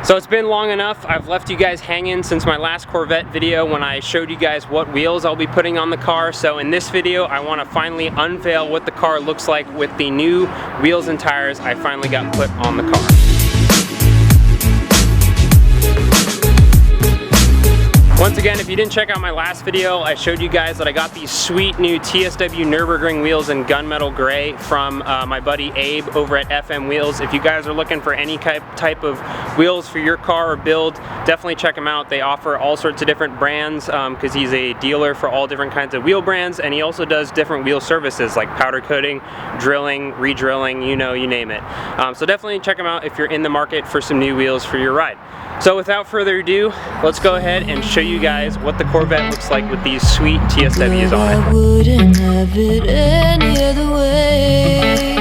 So it's been long enough. I've left you guys hanging since my last Corvette video when I showed you guys what wheels I'll be putting on the car. So in this video, I want to finally unveil what the car looks like with the new wheels and tires I finally got put on the car. Once again, if you didn't check out my last video, I showed you guys that I got these sweet new TSW Nurburgring wheels in gunmetal gray from my buddy Abe over at FM Wheels. If you guys are looking for any type of wheels for your car or build, definitely check them out. They offer all sorts of different brands because he's a dealer for all different kinds of wheel brands, and he also does different wheel services like powder coating, drilling, re-drilling, you know, you name it. So definitely check them out if you're in the market for some new wheels for your ride. So without further ado, let's go ahead and show you guys what the Corvette looks like with these sweet TSWs on it. I wouldn't have it any other way.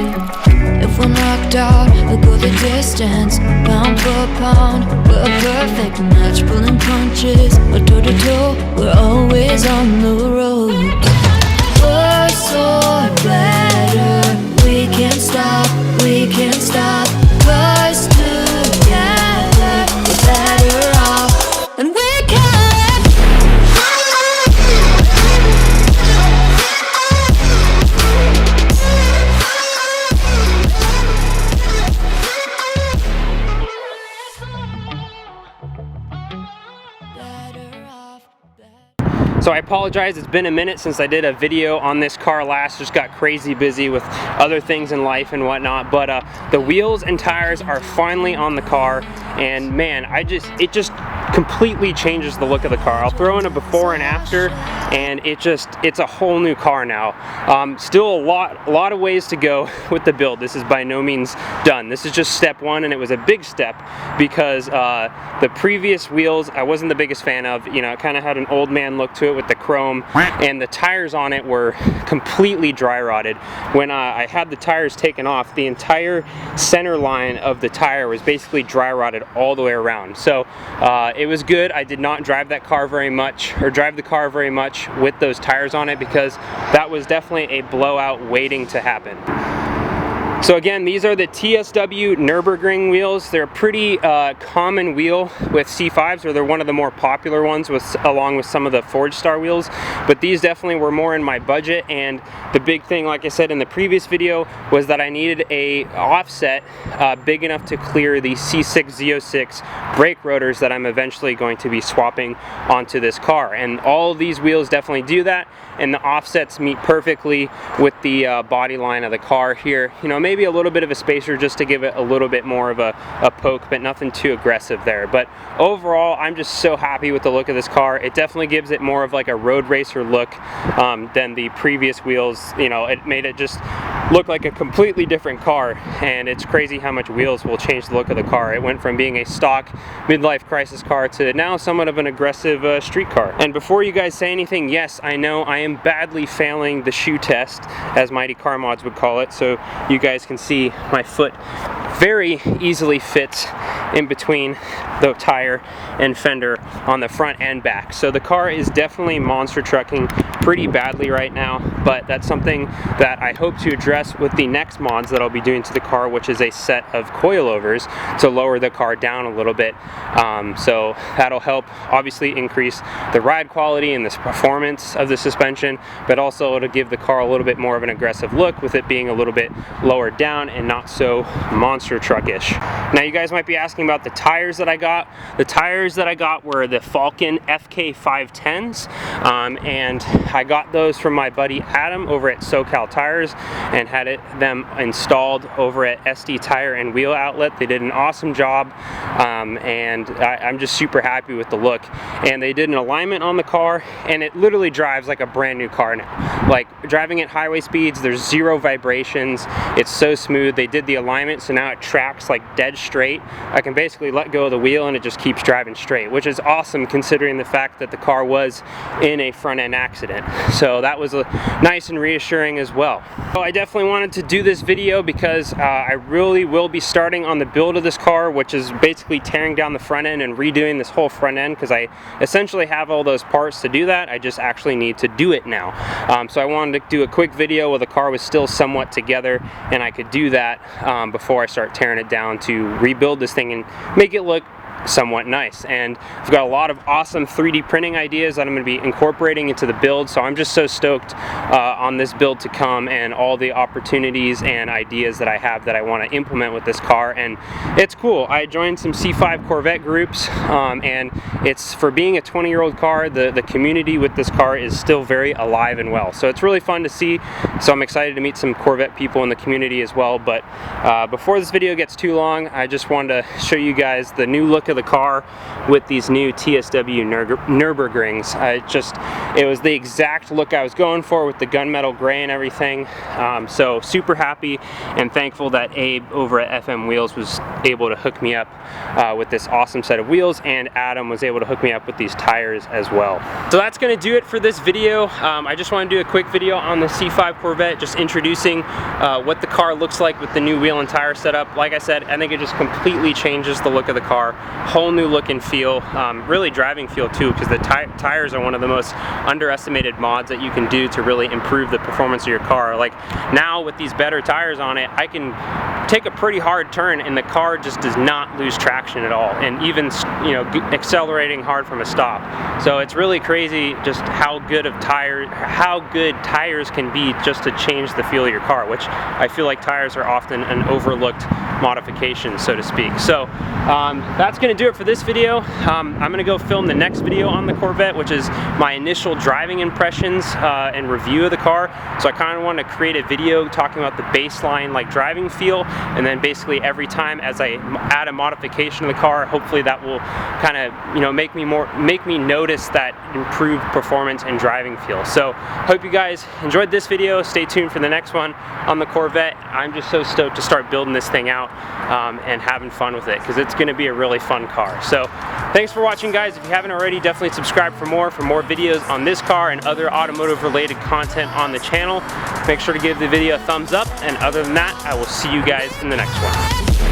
If we're knocked out, we'll go the distance, pound for pound. We're a perfect match, pulling punches. We're toe to toe, we're always on the road. Worse or better, we can't stop, we can't stop. Cause together, we're better off, and we can. So I apologize, it's been a minute since I did a video on this car last. Just got crazy busy with other things in life and whatnot, but the wheels and tires are finally on the car, and man, it just completely changes the look of the car. I'll throw in a before and after, and it's a whole new car now. Still a lot of ways to go with the build. This is by no means done. This is just step one, and it was a big step because the previous wheels I wasn't the biggest fan of. You know, it kind of had an old man look to it with the chrome, and the tires on it were completely dry rotted. When I had the tires taken off, the entire center line of the tire was basically dry rotted all the way around. So it was good. I did not drive the car very much with those tires on it because that was definitely a blowout waiting to happen. So again, these are the TSW Nurburgring wheels. They're a pretty common wheel with C5s, or they're one of the more popular ones along with some of the Forge Star wheels, but these definitely were more in my budget. And the big thing, like I said in the previous video, was that I needed a offset big enough to clear the C6 Z06 brake rotors that I'm eventually going to be swapping onto this car. And all of these wheels definitely do that, and the offsets meet perfectly with the body line of the car here. You know, maybe a little bit of a spacer just to give it a little bit more of a poke, but nothing too aggressive there. But overall, I'm just so happy with the look of this car. It definitely gives it more of like a road racer look than the previous wheels. You know, it made it just look like a completely different car, and it's crazy how much wheels will change the look of the car. It went from being a stock midlife crisis car to now somewhat of an aggressive street car. And before you guys say anything, yes, I know I am badly failing the shoe test, as Mighty Car Mods would call it, so you guys can see my foot very easily fits in between the tire and fender on the front and back. So the car is definitely monster trucking pretty badly right now, but that's something that I hope to address with the next mods that I'll be doing to the car, which is a set of coilovers to lower the car down a little bit. So that'll help obviously increase the ride quality and the performance of the suspension, but also it'll give the car a little bit more of an aggressive look with it being a little bit lower down and not so monster truckish. Now you guys might be asking about the tires that I got. The tires that I got were the Falken FK 510s, and I got those from my buddy Adam over at SoCal Tires and had them installed over at SD Tire and Wheel Outlet. They did an awesome job, and I'm just super happy with the look. And they did an alignment on the car, and it literally drives like a brand new car now. Like driving at highway speeds, there's zero vibrations. It's so smooth. They did the alignment, so now it tracks like dead straight. I can basically let go of the wheel and it just keeps driving straight, which is awesome considering the fact that the car was in a front end accident. So that was nice and reassuring as well. So I definitely wanted to do this video because I really will be starting on the build of this car, which is basically tearing down the front end and redoing this whole front end, because I essentially have all those parts to do that. I just actually need to do it now. So I wanted to do a quick video while the car was still somewhat together and I could do that before I start tearing it down to rebuild this thing and make it look somewhat nice. And I've got a lot of awesome 3D printing ideas that I'm going to be incorporating into the build, so I'm just so stoked on this build to come and all the opportunities and ideas that I have that I want to implement with this car. And it's cool. I joined some C5 Corvette groups, and it's, for being a 20-year-old car, the community with this car is still very alive and well, so it's really fun to see. So I'm excited to meet some Corvette people in the community as well. But before this video gets too long, I just wanted to show you guys the new look of the car with these new TSW Nurburgrings. It was the exact look I was going for with the gunmetal gray and everything. So super happy and thankful that Abe over at FM Wheels was able to hook me up with this awesome set of wheels, and Adam was able to hook me up with these tires as well. So that's going to do it for this video. I just want to do a quick video on the C5 Corvette, just introducing what the car looks like with the new wheel and tire setup. Like I said, I think it just completely changes the look of the car. Whole new look and feel, really driving feel too, because the tires are one of the most underestimated mods that you can do to really improve the performance of your car. Like now with these better tires on it, I can take a pretty hard turn and the car just does not lose traction at all, and even, you know, accelerating hard from a stop. So it's really crazy just how good tires can be just to change the feel of your car, which I feel like tires are often an overlooked modification, so to speak. So that's going to do it for this video. I'm going to go film the next video on the Corvette, which is my initial driving impressions and review of the car. So I kind of want to create a video talking about the baseline like driving feel, and then basically every time as I add a modification to the car, hopefully that will kind of, you know, make me notice that improved performance and driving feel. So hope you guys enjoyed this video. Stay tuned for the next one on the Corvette. I'm just so stoked to start building this thing out and having fun with it, because it's going to be a really fun car. So thanks for watching, guys. If you haven't already, definitely subscribe for more videos on this car and other automotive related content on the channel. Make sure to give the video a thumbs up, and other than that, I will see you guys in the next one.